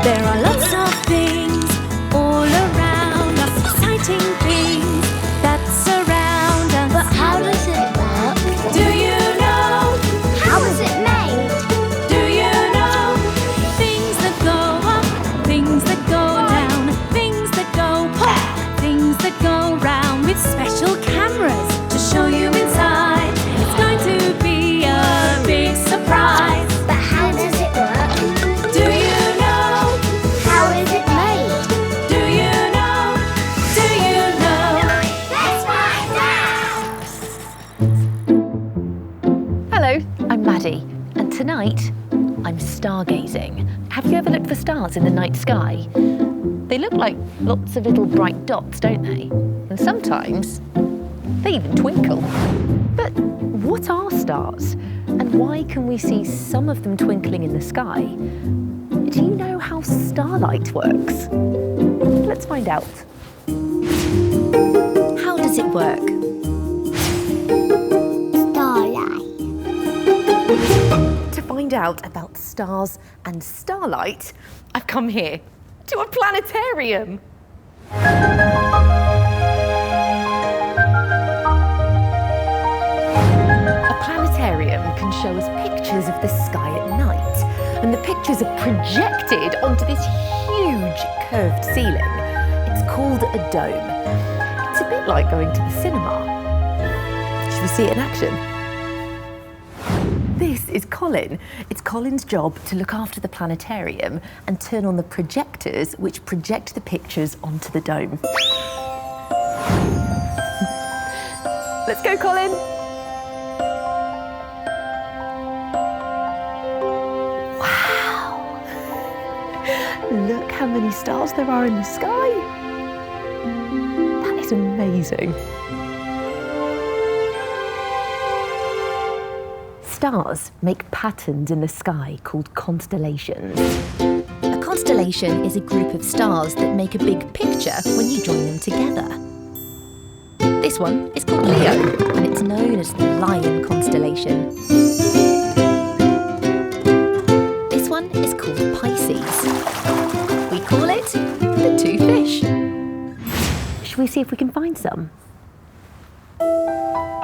There are lots of things all around us, exciting things that surround us. But how does it work? Do you know? How is it made? Do you know? Things that go up, things that go down, things that go pop, things that go round, with special cameras to show you inside. It's going to be a big surprise. But how does it work? Do you know? How is it made? Do you know? Do you know? Let's find out! Hello, I'm Maddie, and tonight I'm stargazing. Have you ever looked for stars in the night sky? They look like lots of little bright dots, don't they? And sometimes they even twinkle. But what are stars? And why can we see some of them twinkling in the sky? Do you know how starlight works? Let's find out. How does it work? Starlight. To find out about stars and starlight, I've come here to a planetarium. A planetarium can show us pictures of the sky at night, and the pictures are projected onto this huge curved ceiling. It's called a dome. It's a bit like going to the cinema. Should we see it in action? This is Colin. It's Colin's job to look after the planetarium and turn on the projectors which project the pictures onto the dome. Let's go, Colin. Wow. Look how many stars there are in the sky. That is amazing. Stars make patterns in the sky called constellations. A constellation is a group of stars that make a big picture when you join them together. This one is called Leo, and it's known as the Lion constellation. This one is called Pisces. We call it the two fish. Should we see if we can find some?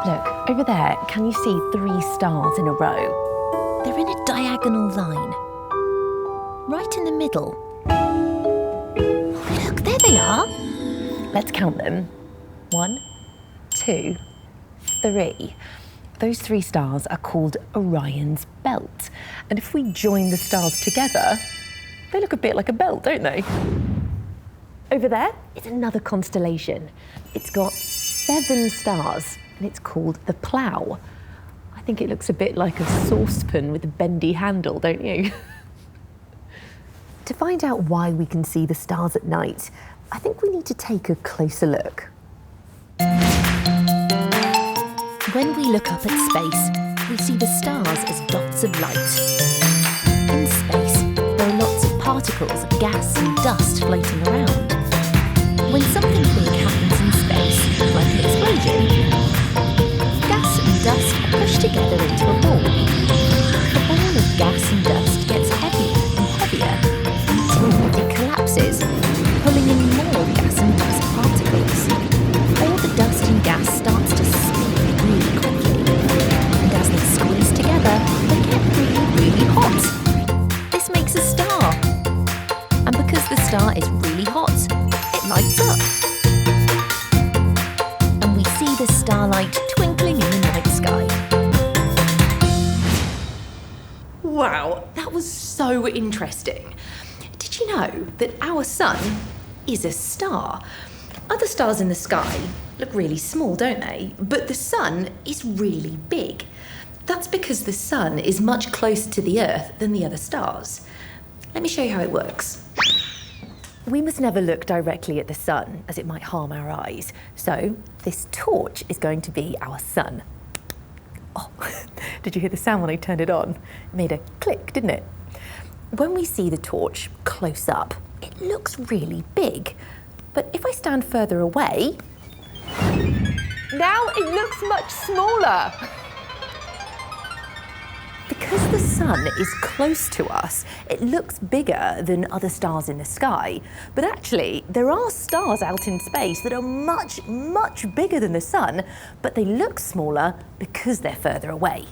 Look, over there, can you see 3 stars in a row? They're in a diagonal line. Right in the middle. Oh, look, there they are. Let's count them. 1, 2, 3. Those 3 stars are called Orion's belt. And if we join the stars together, they look a bit like a belt, don't they? Over there is another constellation. It's got 7 stars. And it's called the Plough. I think it looks a bit like a saucepan with a bendy handle, don't you? To find out why we can see the stars at night, I think we need to take a closer look. When we look up at space, we see the stars as dots of light. In space, there are lots of particles of gas and dust floating around. When something big happens in space, like an explosion, gas and dust are pushed together into a ball. The ball of gas and dust gets heavier and heavier until it collapses, pulling in more gas and dust particles. All the dust and gas starts to spin really quickly, and as they squeeze together, they get really, really hot. This makes a star. And because the star is really hot, it lights up. And we see the starlight twinkling in the night sky. Wow, that was so interesting. Did you know that our sun is a star? Other stars in the sky look really small, don't they? But the sun is really big. That's because the sun is much closer to the Earth than the other stars. Let me show you how it works. We must never look directly at the sun, as it might harm our eyes. So this torch is going to be our sun. Oh, did you hear the sound when I turned it on? It made a click, didn't it? When we see the torch close up, it looks really big. But if I stand further away, now it looks much smaller. Because the sun is close to us, it looks bigger than other stars in the sky. But actually, there are stars out in space that are much, much bigger than the sun, but they look smaller because they're further away.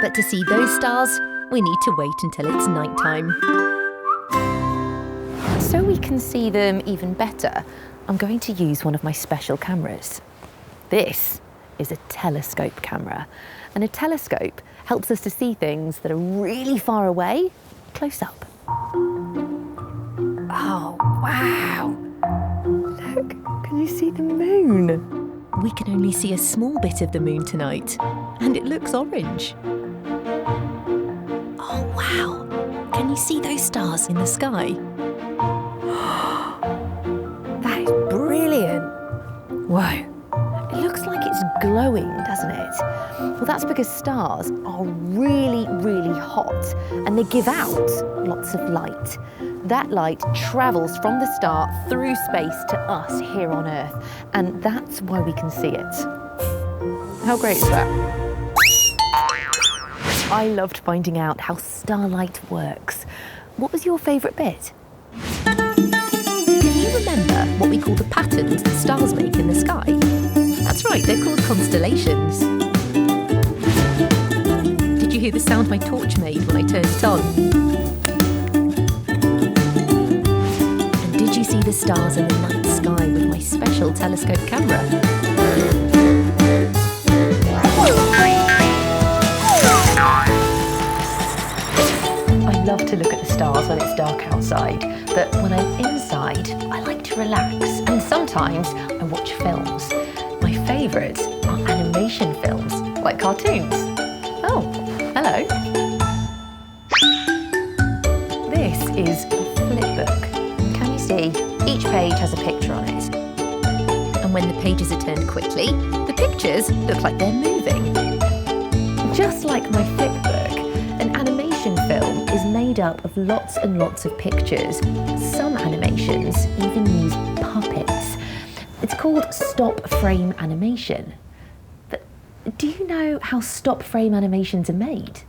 But to see those stars, we need to wait until it's nighttime. So we can see them even better, I'm going to use one of my special cameras. This is a telescope camera, and a telescope helps us to see things that are really far away, close up. Oh, wow! Look, can you see the moon? We can only see a small bit of the moon tonight, and it looks orange. Oh, wow! Can you see those stars in the sky? That is brilliant! Whoa! It looks like it's glowing, doesn't it? Well, that's because stars are really, really hot and they give out lots of light. That light travels from the star through space to us here on Earth, and that's why we can see it. How great is that? I loved finding out how starlight works. What was your favourite bit? Can you remember what we call the patterns that stars make in the sky? That's right, they're called constellations. Did you hear the sound my torch made when I turned it on? And did you see the stars in the night sky with my special telescope camera? I love to look at the stars when it's dark outside, but when I'm inside, I like to relax, and sometimes I watch films. My favourites are animation films, like cartoons. Oh, hello. This is a flip book. Can you see? Each page has a picture on it. And when the pages are turned quickly, the pictures look like they're moving. Just like my flip book, an animation film is made up of lots and lots of pictures. Some animations even use puppets. It's called stop frame animation. But do you know how stop frame animations are made?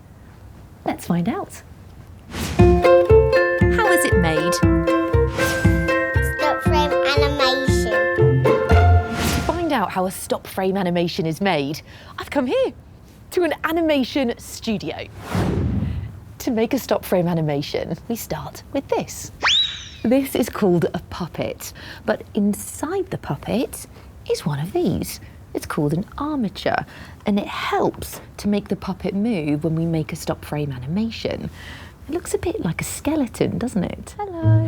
Let's find out. How is it made? Stop frame animation. To find out how a stop frame animation is made, I've come here to an animation studio. To make a stop frame animation, we start with this. This is called a puppet, but inside the puppet is one of these. It's called an armature, and it helps to make the puppet move when we make a stop frame animation. It looks a bit like a skeleton, doesn't it? Hello.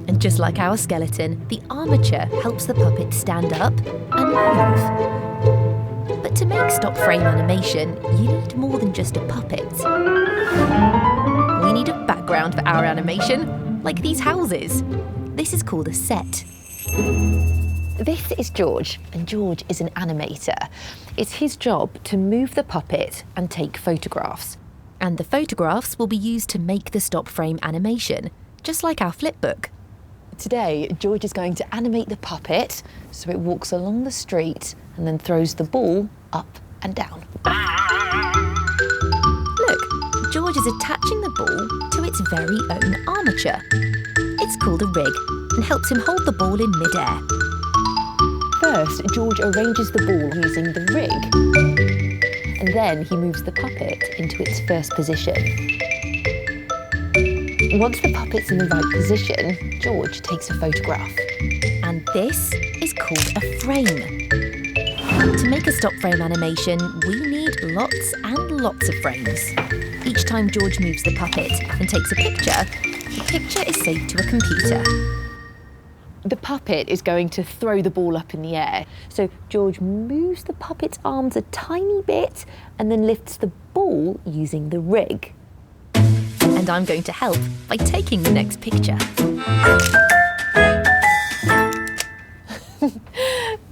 And just like our skeleton, the armature helps the puppet stand up and move. But to make stop frame animation, you need more than just a puppet. We need a background for our animation, like these houses. This is called a set. This is George, and George is an animator. It's his job to move the puppet and take photographs. And the photographs will be used to make the stop frame animation, just like our flipbook. Today, George is going to animate the puppet so it walks along the street and then throws the ball up and down. Look, George is attaching the ball to its very own armature. It's called a rig and helps him hold the ball in mid-air. First, George arranges the ball using the rig, and then he moves the puppet into its first position. Once the puppet's in the right position, George takes a photograph. And this is called a frame. To make a stop frame animation, we need lots and lots of frames. Each time George moves the puppet and takes a picture is saved to a computer. The puppet is going to throw the ball up in the air. So George moves the puppet's arms a tiny bit and then lifts the ball using the rig. And I'm going to help by taking the next picture.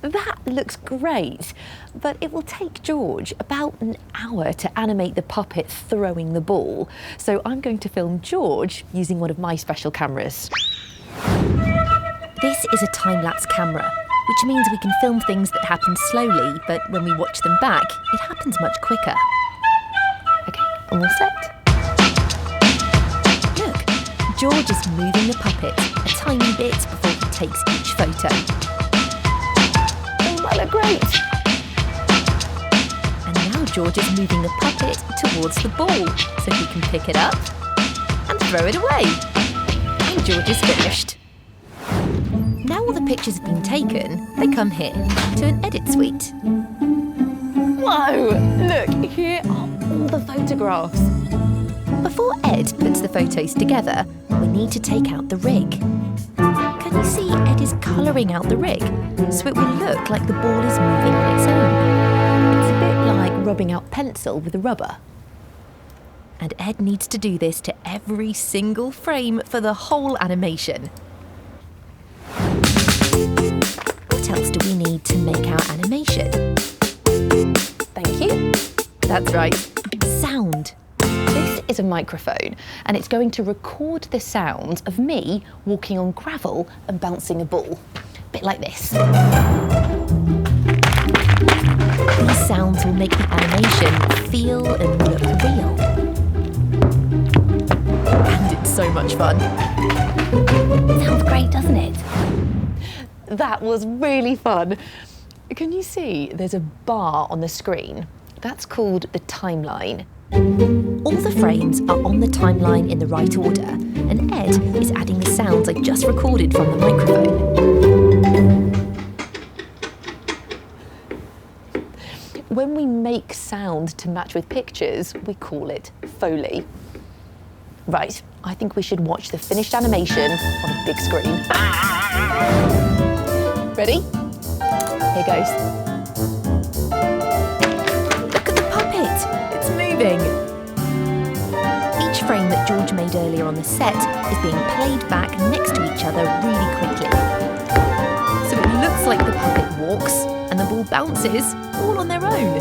That looks great, but it will take George about an hour to animate the puppet throwing the ball. So I'm going to film George using one of my special cameras. This is a time-lapse camera, which means we can film things that happen slowly, but when we watch them back, it happens much quicker. and we're set. Look, George is moving the puppet a tiny bit before he takes each photo. Oh, that look great! And now George is moving the puppet towards the ball so he can pick it up and throw it away. And George is finished. Now all the pictures have been taken, they come here to an edit suite. Whoa! Look, here are all the photographs. Before Ed puts the photos together, we need to take out the rig. Can you see Ed is colouring out the rig so it will look like the ball is moving on its own? It's a bit like rubbing out pencil with a rubber. And Ed needs to do this to every single frame for the whole animation. What else do we need to make our animation? Thank you. That's right, sound. This is a microphone and it's going to record the sounds of me walking on gravel and bouncing a ball. A bit like this. These sounds will make the animation feel and look real. And it's so much fun. Sounds great, doesn't it? That was really fun. Can you see there's a bar on the screen? That's called the timeline. All the frames are on the timeline in the right order, and Ed is adding the sounds I just recorded from the microphone. When we make sound to match with pictures, we call it Foley. Right, I think we should watch the finished animation on a big screen. Ready? Here goes. Look at the puppet! It's moving! Each frame that George made earlier on the set is being played back next to each other really quickly. So it looks like the puppet walks and the ball bounces all on their own.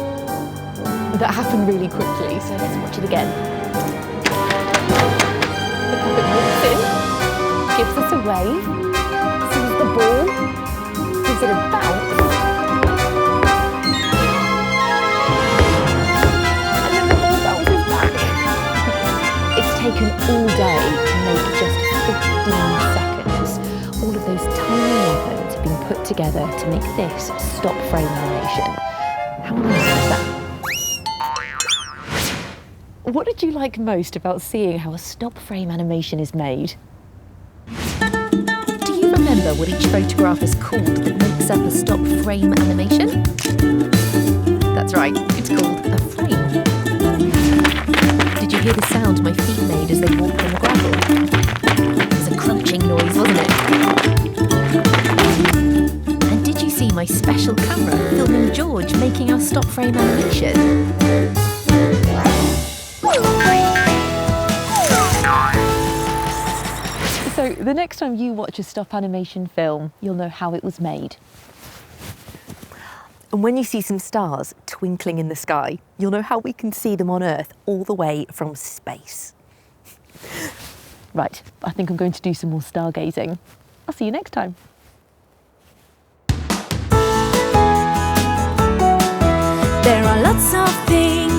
That happened really quickly, so let's watch it again. The puppet walks in, gives us a wave, sees the ball, gives it a bounce, and then the ball bounces back. It's taken all day to make just 15 seconds. All of those tiny movements have been put together to make this stop frame animation. How nice is that? What did you like most about seeing how a stop frame animation is made? Do you remember what each photograph is called that makes up a stop frame animation? That's right, it's called a frame. Did you hear the sound my feet made as they walked on the gravel? It was a crunching noise, wasn't it? And did you see my special camera filming George making our stop frame animation? So the next time you watch a stop animation film, you'll know how it was made. And when you see some stars twinkling in the sky, you'll know how we can see them on Earth all the way from space. Right, I think I'm going to do some more stargazing. I'll see you next time. There are lots of things